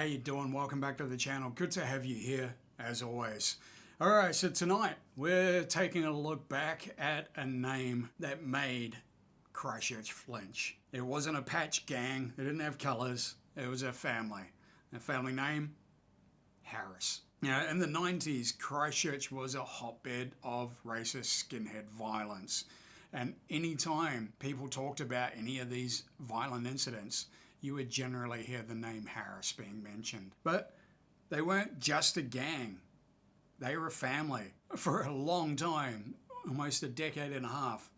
how you doing? Welcome back to the channel. Good to have you here, as always. Alright, so tonight we're taking a look back at a name that made Christchurch flinch. It wasn't a patch gang, they didn't have colours, it was a family. A family name? Harris. Now, in the 90s, Christchurch was a hotbed of racist skinhead violence. And anytime people talked about any of these violent incidents, you would generally hear the name Harris being mentioned. But they weren't just a gang. They were a family. For a long time, almost a decade and a half,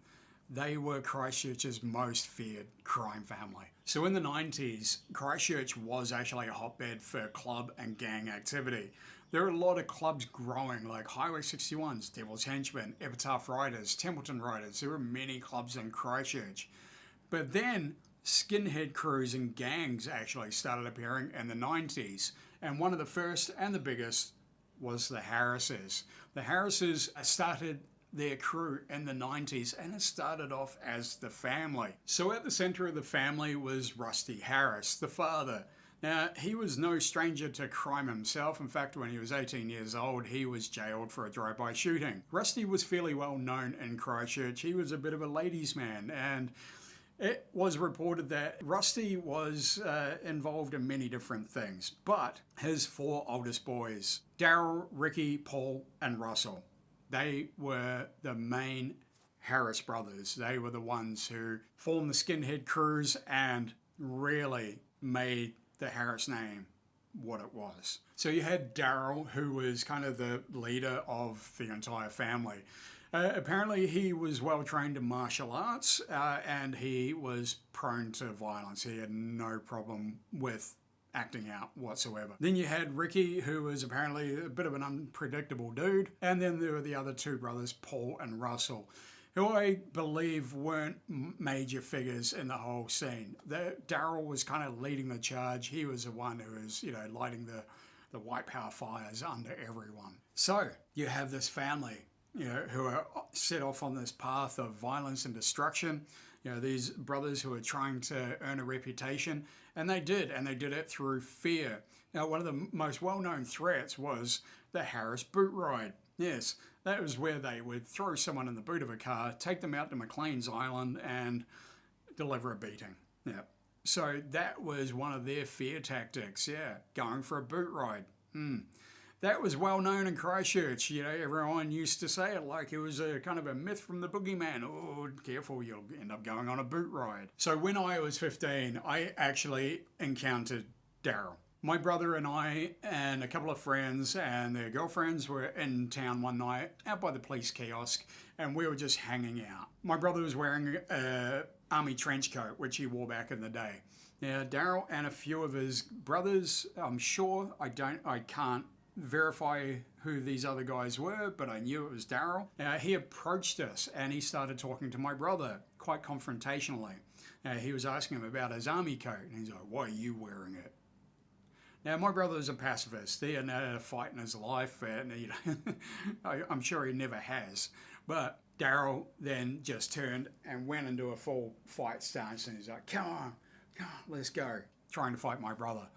they were Christchurch's most feared crime family. So in the 90s, Christchurch was actually a hotbed for club and gang activity. There were a lot of clubs growing, like Highway 61s, Devil's Henchmen, Epitaph Riders, Templeton Riders. There were many clubs in Christchurch. But then skinhead crews and gangs actually started appearing in the 90s. And one of the first and the biggest was the Harrises. The Harrises started their crew in the 90s, and it started off as the family. So at the center of the family was Rusty Harris, the father. Now, he was no stranger to crime himself. In fact, when he was 18 years old, he was jailed for a drive-by shooting. Rusty was fairly well known in Christchurch. He was a bit of a ladies' man, and it was reported that Rusty was involved in many different things. But his four oldest boys, Daryl, Ricky, Paul, and Russell, they were the main Harris brothers. They were the ones who formed the skinhead crews and really made the Harris name what it was. So you had Daryl, who was kind of the leader of the entire family. Apparently he was well trained in martial arts and he was prone to violence. He had no problem with acting out whatsoever. Then you had Ricky, who was apparently a bit of an unpredictable dude. And then there were the other two brothers, Paul and Russell, who I believe weren't major figures in the whole scene. Daryl was kind of leading the charge. He was the one who was, lighting the white power fires under everyone. So you have this family, who are set off on this path of violence and destruction. These brothers who are trying to earn a reputation, and they did it through fear. Now, one of the most well-known threats was the Harris boot ride. Yes, that was where they would throw someone in the boot of a car, take them out to McLeans Island, and deliver a beating. Yeah. So that was one of their fear tactics, going for a boot ride. That was well known in Christchurch. Everyone used to say it like it was a kind of a myth from the boogeyman. Oh, careful, you'll end up going on a boot ride. So when I was 15, I actually encountered Daryl. My brother and I and a couple of friends and their girlfriends were in town one night out by the police kiosk, and we were just hanging out. My brother was wearing an army trench coat, which he wore back in the day. Now, Daryl and a few of his brothers, I'm sure, I can't verify who these other guys were, but I knew it was Daryl. He approached us and he started talking to my brother quite confrontationally. He was asking him about his army coat, and he's like, "Why are you wearing it?" Now, my brother is a pacifist. He hadn't had a fight in his life, and I'm sure he never has. But Daryl then just turned and went into a full fight stance, and he's like, come on, let's go, trying to fight my brother.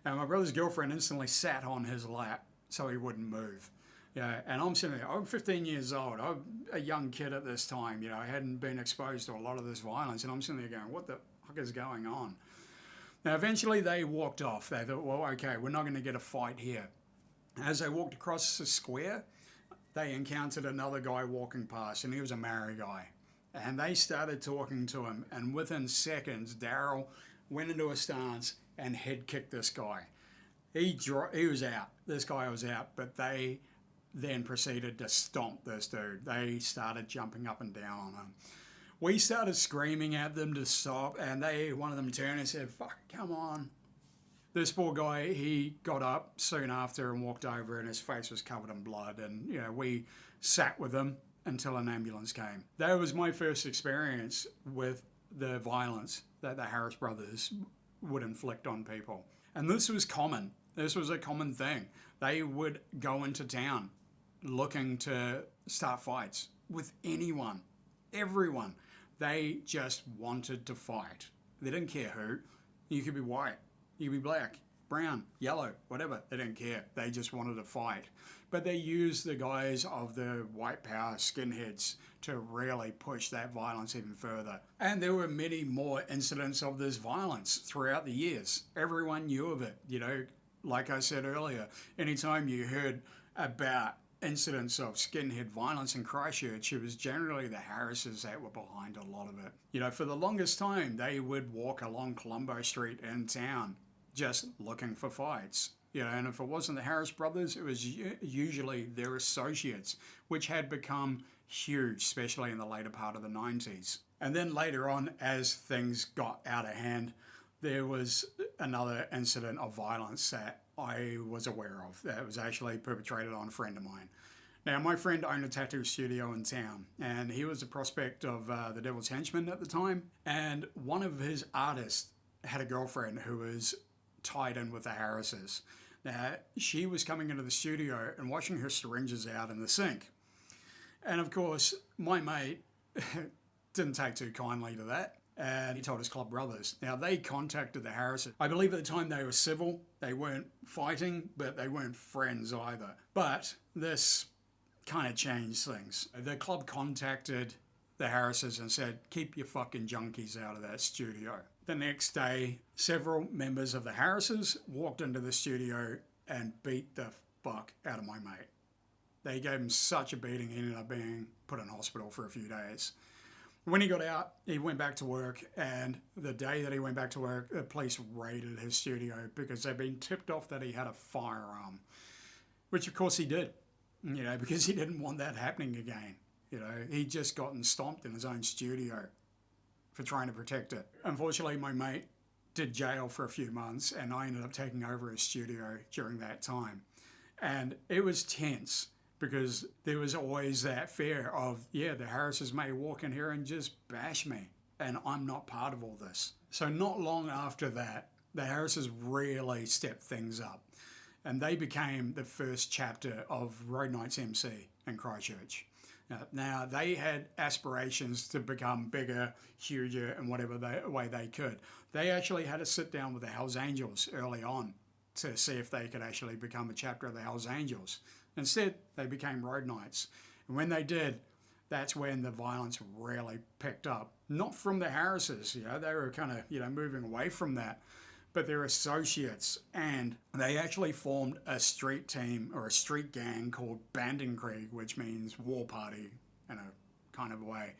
And my brother's girlfriend instantly sat on his lap so he wouldn't move. And I'm sitting there, I'm 15 years old. I'm a young kid at this time. I hadn't been exposed to a lot of this violence, and I'm sitting there going, what the fuck is going on? Now, eventually they walked off. They thought, well, okay, we're not going to get a fight here. As they walked across the square, they encountered another guy walking past, and he was a Maori guy. And they started talking to him, and within seconds, Daryl went into a stance and head kicked this guy. He was out. This guy was out, but they then proceeded to stomp this dude. They started jumping up and down on him. We started screaming at them to stop, and one of them turned and said, "Fuck, come on." This poor guy, he got up soon after and walked over, and his face was covered in blood. And we sat with him until an ambulance came. That was my first experience with the violence that the Harris brothers would inflict on people. And this was common. This was a common thing. They would go into town looking to start fights with anyone, everyone. They just wanted to fight. They didn't care who. You could be white, you could be black, brown, yellow, whatever. They didn't care. They just wanted to fight. But they used the guise of the white power skinheads to really push that violence even further. And there were many more incidents of this violence throughout the years. Everyone knew of it. You know, like I said earlier, anytime you heard about incidents of skinhead violence in Christchurch, it was generally the Harrises that were behind a lot of it. You know, for the longest time, they would walk along Colombo Street in town just looking for fights. You know, and if it wasn't the Harris brothers, it was usually their associates, which had become huge, especially in the later part of the 90s. And then later on, as things got out of hand, there was another incident of violence that I was aware of that was actually perpetrated on a friend of mine. Now, my friend owned a tattoo studio in town, and he was a prospect of the Devil's Henchman at the time. And one of his artists had a girlfriend who was tied in with the Harrises. Now, she was coming into the studio and washing her syringes out in the sink. And of course, my mate didn't take too kindly to that. And he told his club brothers. Now, they contacted the Harrises. I believe at the time they were civil. They weren't fighting, but they weren't friends either. But this kind of changed things. The club contacted the Harrises and said, keep your fucking junkies out of that studio. The next day, several members of the Harrises walked into the studio and beat the fuck out of my mate. They gave him such a beating, he ended up being put in hospital for a few days. When he got out, he went back to work, and the day that he went back to work, the police raided his studio because they'd been tipped off that he had a firearm, which of course he did, you know, because he didn't want that happening again. You know, he'd just gotten stomped in his own studio for trying to protect it. Unfortunately, my mate did jail for a few months, and I ended up taking over his studio during that time. And it was tense, because there was always that fear of, yeah, the Harrises may walk in here and just bash me, and I'm not part of all this. So not long after that, the Harrises really stepped things up, and they became the first chapter of Road Nights MC in Christchurch. Now, they had aspirations to become bigger, huger, in whatever way they could. They actually had to sit down with the Hells Angels early on to see if they could actually become a chapter of the Hells Angels. Instead, they became Road Nights. And when they did, that's when the violence really picked up. Not from the Harrises, you know, they were kind of, you know, moving away from that, but their associates. And they actually formed a street team or a street gang called Bandenkrieg, which means war party in a kind of way.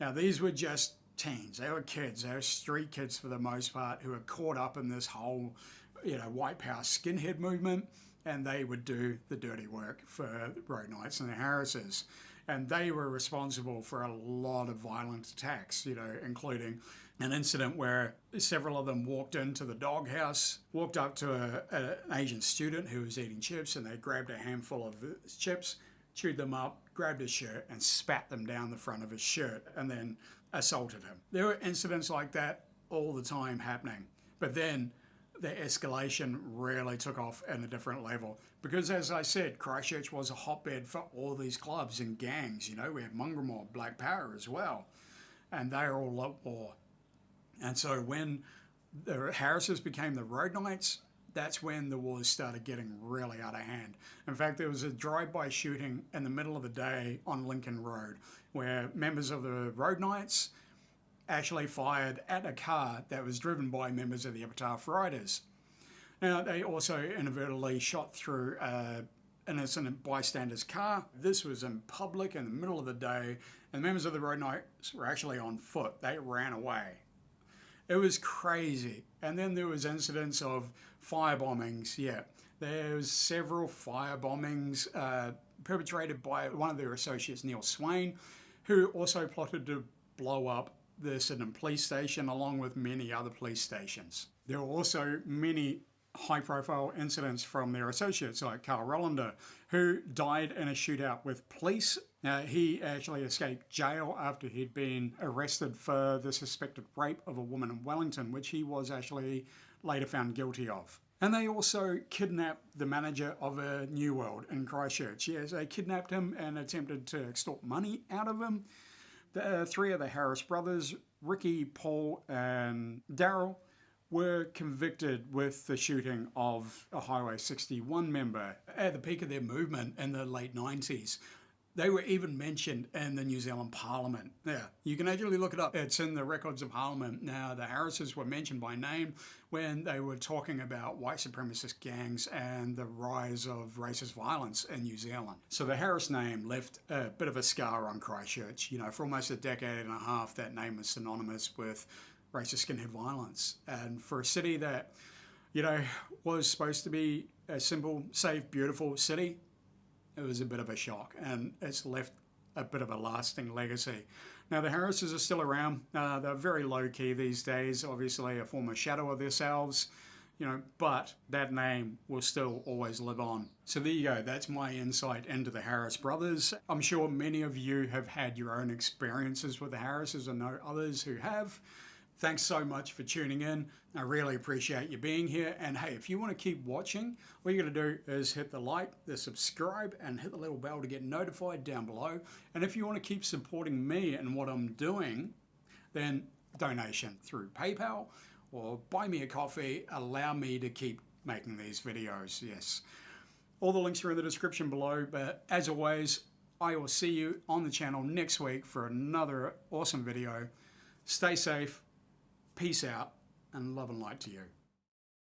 Now, these were just teens. They were kids. They were street kids for the most part who were caught up in this whole, you know, white power skinhead movement. And they would do the dirty work for Road Nights and the Harrises. And they were responsible for a lot of violent attacks, you know, including an incident where several of them walked into the doghouse, walked up to an Asian student who was eating chips, and they grabbed a handful of chips, chewed them up, grabbed his shirt, and spat them down the front of his shirt, and then assaulted him. There were incidents like that all the time happening. But then the escalation really took off at a different level. Because as I said, Christchurch was a hotbed for all these clubs and gangs. You know, we had Mungramore, Black Power as well. And they're all at war. And so when the Harrises became the Road Nights, that's when the wars started getting really out of hand. In fact, there was a drive-by shooting in the middle of the day on Lincoln Road, where members of the Road Nights actually fired at a car that was driven by members of the Aotearoa Riders. Now, they also inadvertently shot through an innocent bystander's car. This was in public in the middle of the day, and members of the Road Nights were actually on foot. They ran away. It was crazy. And then there was incidents of fire bombings. Yeah, there was several fire bombings perpetrated by one of their associates, Neil Swain, who also plotted to blow up the Sydney police station along with many other police stations. There were also many high-profile incidents from their associates like Carl Rollander, who died in a shootout with police. He actually escaped jail after he'd been arrested for the suspected rape of a woman in Wellington, which he was actually later found guilty of. And they also kidnapped the manager of a New World in Christchurch. Yes, they kidnapped him and attempted to extort money out of him. The three of the Harris brothers, Ricky, Paul, and Daryl, were convicted with the shooting of a Highway 61 member at the peak of their movement in the late 90s. They were even mentioned in the New Zealand Parliament. Yeah, you can actually look it up. It's in the records of Parliament. Now, the Harrises were mentioned by name when they were talking about white supremacist gangs and the rise of racist violence in New Zealand. So the Harris name left a bit of a scar on Christchurch. You know, for almost a decade and a half, that name was synonymous with racist skinhead violence. And for a city that, you know, was supposed to be a simple, safe, beautiful city, it was a bit of a shock, and it's left a bit of a lasting legacy. Now, the Harrises are still around. They're very low-key these days, obviously a former shadow of themselves, you know, but that name will still always live on. So there you go. That's my insight into the Harris brothers. I'm sure many of you have had your own experiences with the Harrises. I know others who have. Thanks so much for tuning in. I really appreciate you being here. And hey, if you want to keep watching, all you got to do is hit the like, the subscribe, and hit the little bell to get notified down below. And if you want to keep supporting me and what I'm doing, then donation through PayPal or buy me a coffee. Allow me to keep making these videos. Yes. All the links are in the description below. But as always, I will see you on the channel next week for another awesome video. Stay safe. Peace out, and love and light to you.